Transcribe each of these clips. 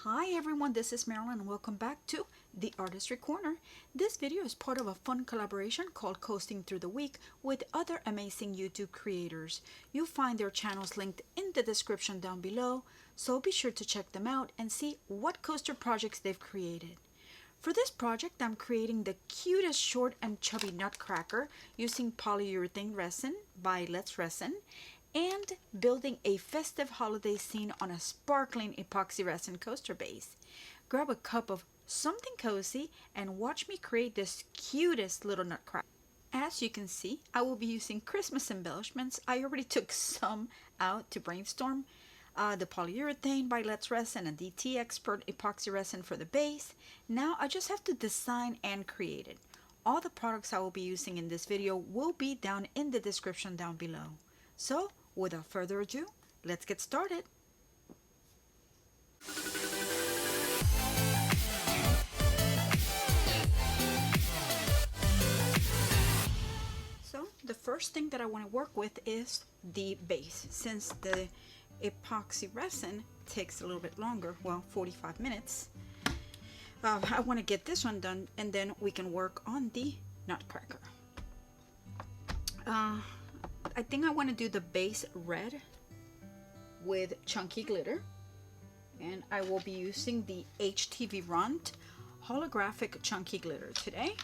Hi everyone, this is Marilyn and welcome back to The Artistry Corner. This video is part of a fun collaboration called Coasting Through the Week with other amazing YouTube creators. You'll find their channels linked in the description down below, so be sure to check them out and see what coaster projects they've created. For this project, I'm creating the cutest short and chubby Nutcracker using polyurethane resin by Resin and building a festive holiday scene on a sparkling epoxy resin coaster base. Grab a cup of something cozy and watch me create this cutest little Nutcracker. As you can see, I will be using Christmas embellishments. I already took some out to brainstorm. The polyurethane by Resin and the ithe expert epoxy resin for the base. Now I just have to design and create it. All the products I will be using in this video will be down in the description down below. So without further ado, let's get started. So the first thing that I want to work with is the base. Since the epoxy resin takes a little bit longer, well, 45 minutes, I want to get this one done and then we can work on the Nutcracker. I think I want to do the base red with chunky glitter, and I will be using the HTV Runt holographic chunky glitter today.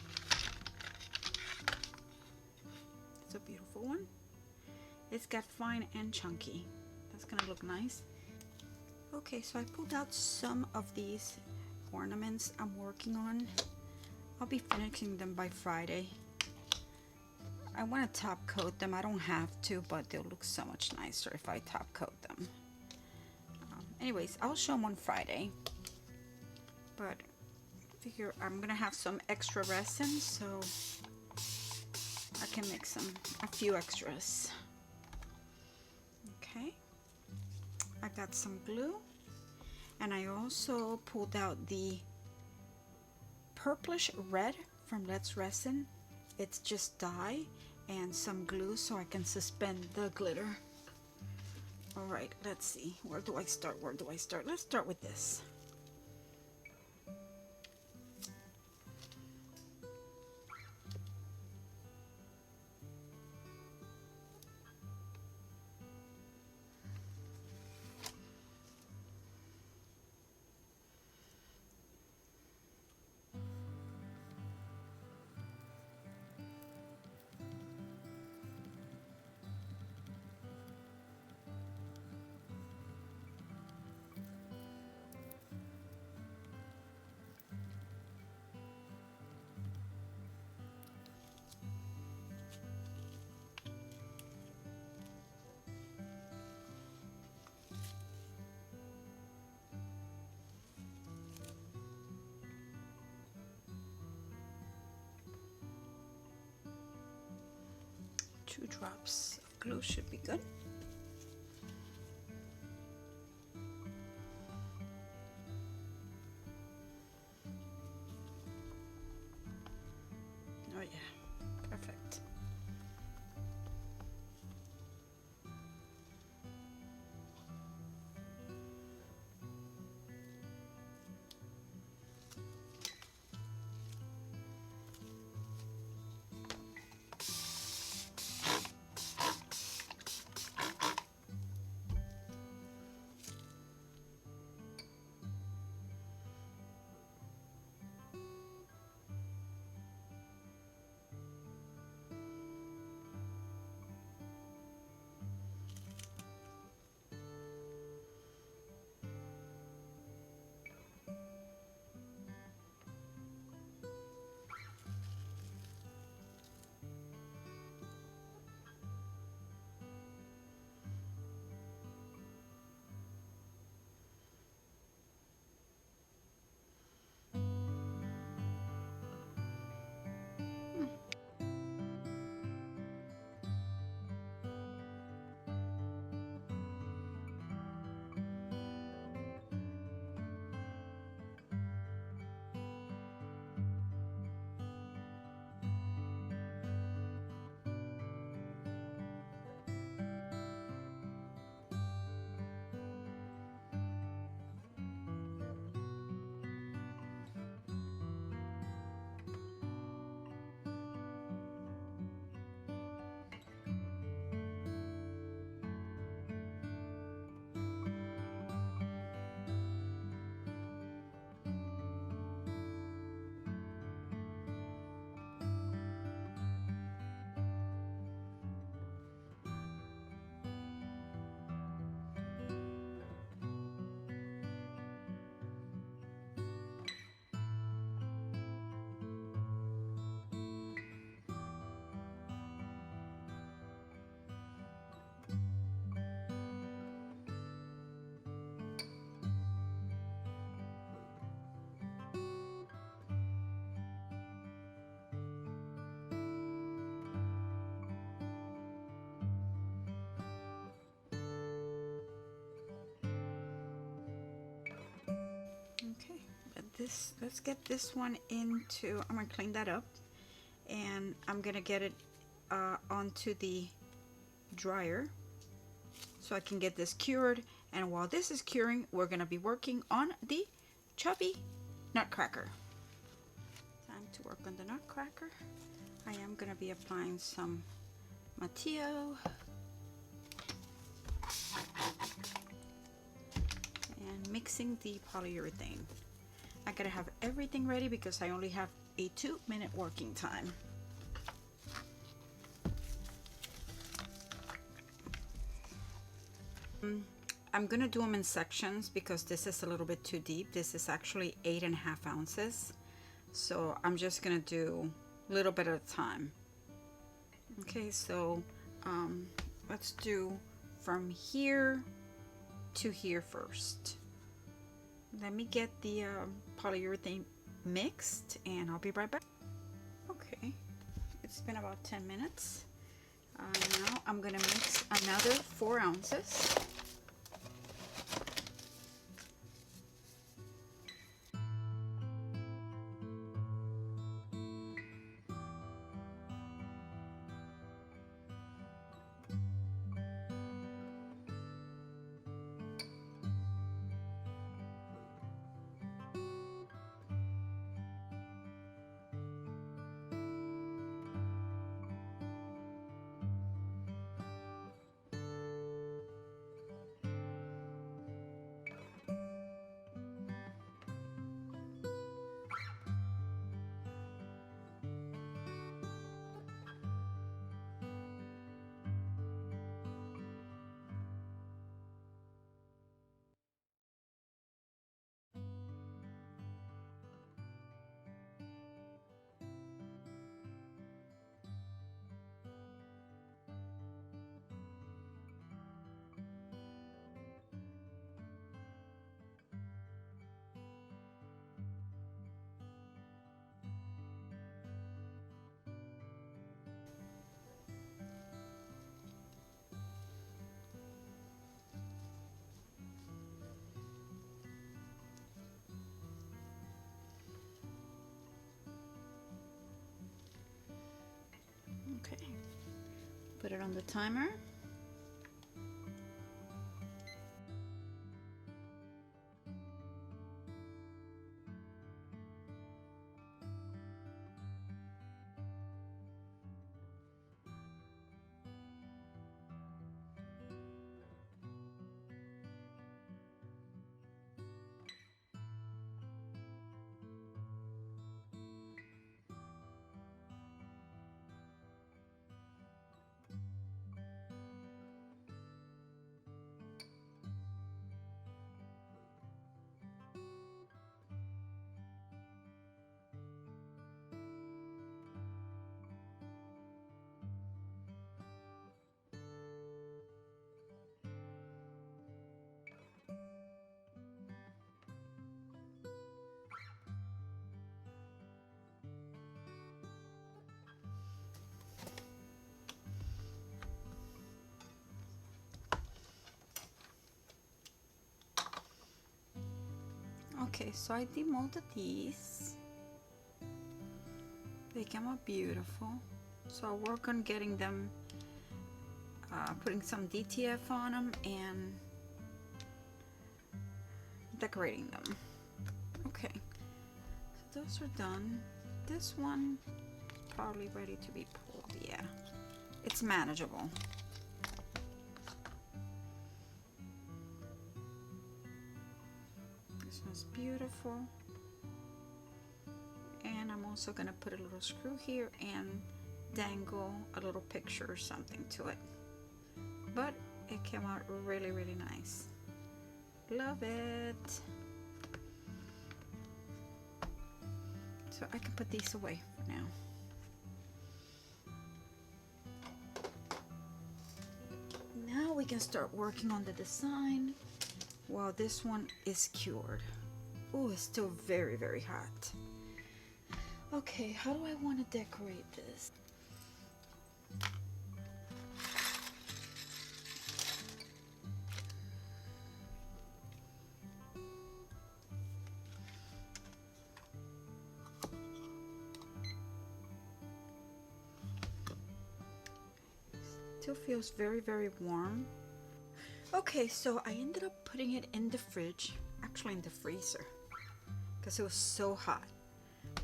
It's a beautiful one. It's got fine and chunky. That's gonna look nice. Okay, so I pulled out some of these ornaments I'm working on. I'll be finishing them by Friday. I want to top coat them. I don't have to, but they'll look so much nicer if I top coat them. Anyways, I'll show them on Friday. But I figure I'm gonna have some extra resin, so I can make a few extras. Okay, I got some glue, and I also pulled out the purplish red from Resin. It's just dye and some glue so I can suspend the glitter. All right, let's see. Where do I start? Let's start with this. Two drops of glue should be good. Oh yeah, perfect. let's get this one into, I'm gonna clean that up and I'm gonna get it onto the dryer so I can get this cured. And while this is curing, we're gonna be working on the Chubby Nutcracker. Time to work on the Nutcracker. I am gonna be applying some Mateo and mixing the polyurethane. I gotta have everything ready because I only have a 2-minute working time. I'm gonna do them in sections because this is a little bit too deep. This is actually 8.5 ounces. So I'm just gonna do a little bit at a time. Okay, so let's do from here to here first. Let me get the polyurethane mixed and I'll be right back. Okay, it's been about 10 minutes. Now I'm gonna mix another 4 ounces. Okay, put it on the timer. Okay, so I demolded these. They came out beautiful. So I'll work on getting them, putting some DTF on them and decorating them. Okay, so those are done. This one is probably ready to be pulled. Yeah, it's manageable. This one's beautiful. And I'm also gonna put a little screw here and dangle a little picture or something to it. But it came out really, really nice. Love it. So I can put these away for now. Now we can start working on the design while this one is cured. Oh, it's still very, very hot. Okay, how do I want to decorate this? Still feels very, very warm. Okay, so I ended up putting it in the fridge, actually in the freezer, because it was so hot.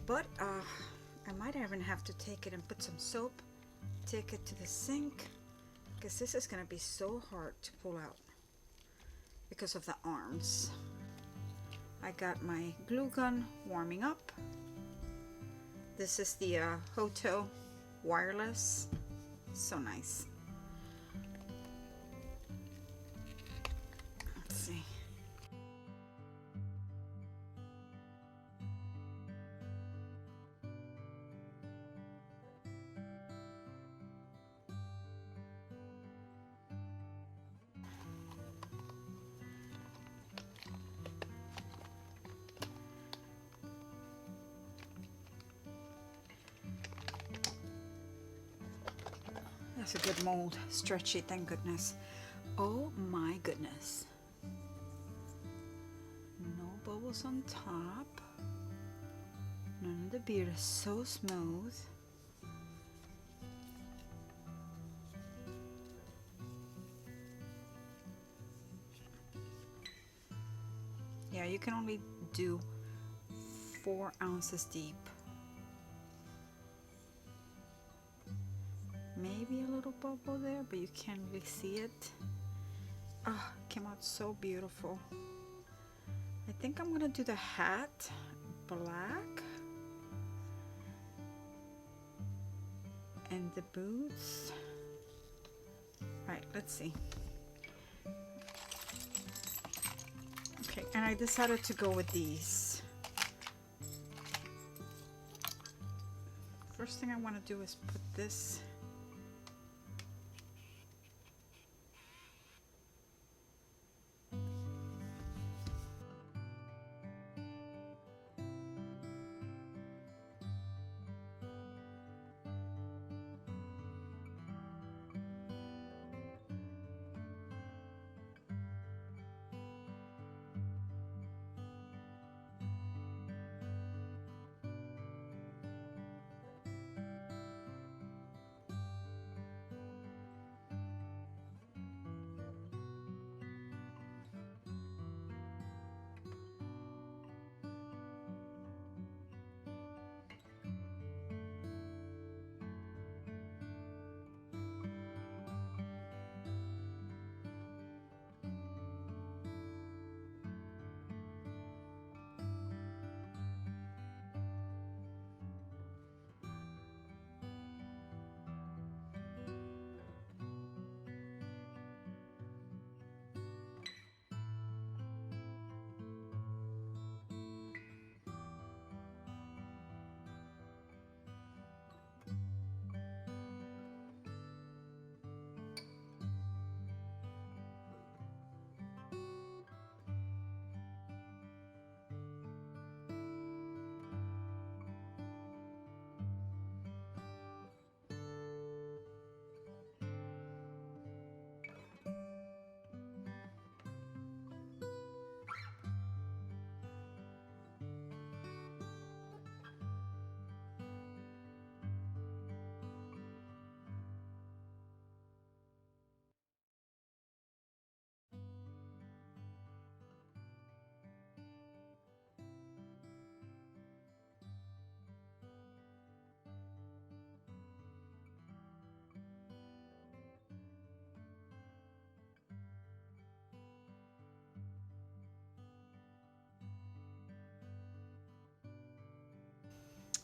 But I might even have to take it and put some soap, take it to the sink, because this is going to be so hard to pull out because of the arms. I got my glue gun warming up. This is the Hoto wireless. So nice. Let's see. That's a good mold. Stretchy, thank goodness. Oh my goodness. No bubbles on top. None of the beard is so smooth. Yeah, you can only do 4 ounces deep. Maybe a little bubble there, but you can't really see it. Ah, came out so beautiful. I think I'm gonna do the hat black and the boots. Right, let's see. Okay, and I decided to go with these. First thing I want to do is put this .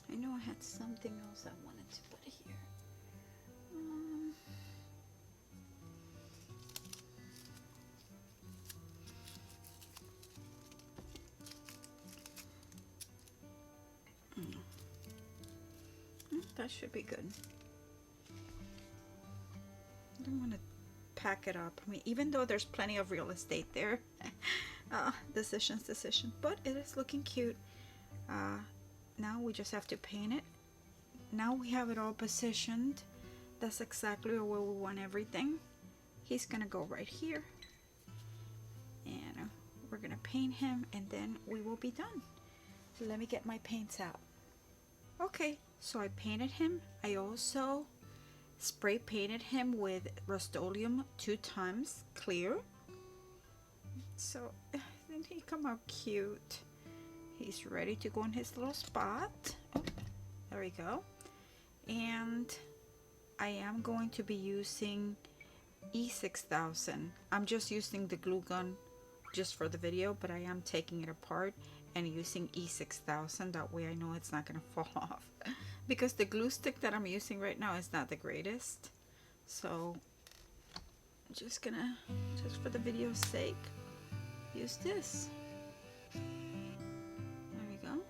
I know I had something else I wanted to put here. That should be good. I don't want to pack it up. I mean, even though there's plenty of real estate there, decision. But it is looking cute. Now we just have to paint it. Now we have it all positioned. That's exactly where we want everything. He's gonna go right here, and we're gonna paint him, and then we will be done. So let me get my paints out. Okay, so I painted him. I also spray painted him with Rust-Oleum 2 times clear. So didn't he come out cute? He's ready to go in his little spot. Oh, there we go. And I am going to be using E6000. I'm just using the glue gun just for the video, but I am taking it apart and using E6000. That way I know it's not going to fall off. Because the glue stick that I'm using right now is not the greatest. So I'm just gonna, just for the video's sake, use this. There we go.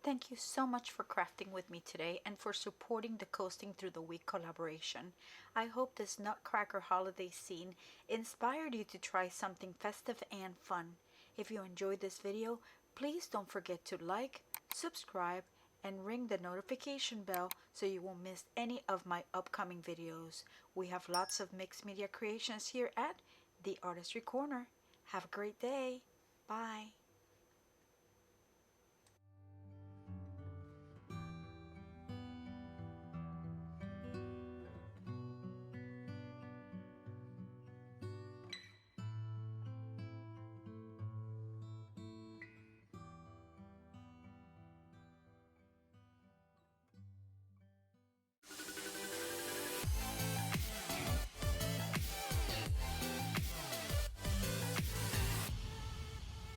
Thank you so much for crafting with me today and for supporting the Coasting Through the Week collaboration. I hope this Nutcracker holiday scene inspired you to try something festive and fun. If you enjoyed this video, please don't forget to like, subscribe, and ring the notification bell so you won't miss any of my upcoming videos. We have lots of mixed media creations here at The Artistry Corner. Have a great day. Bye.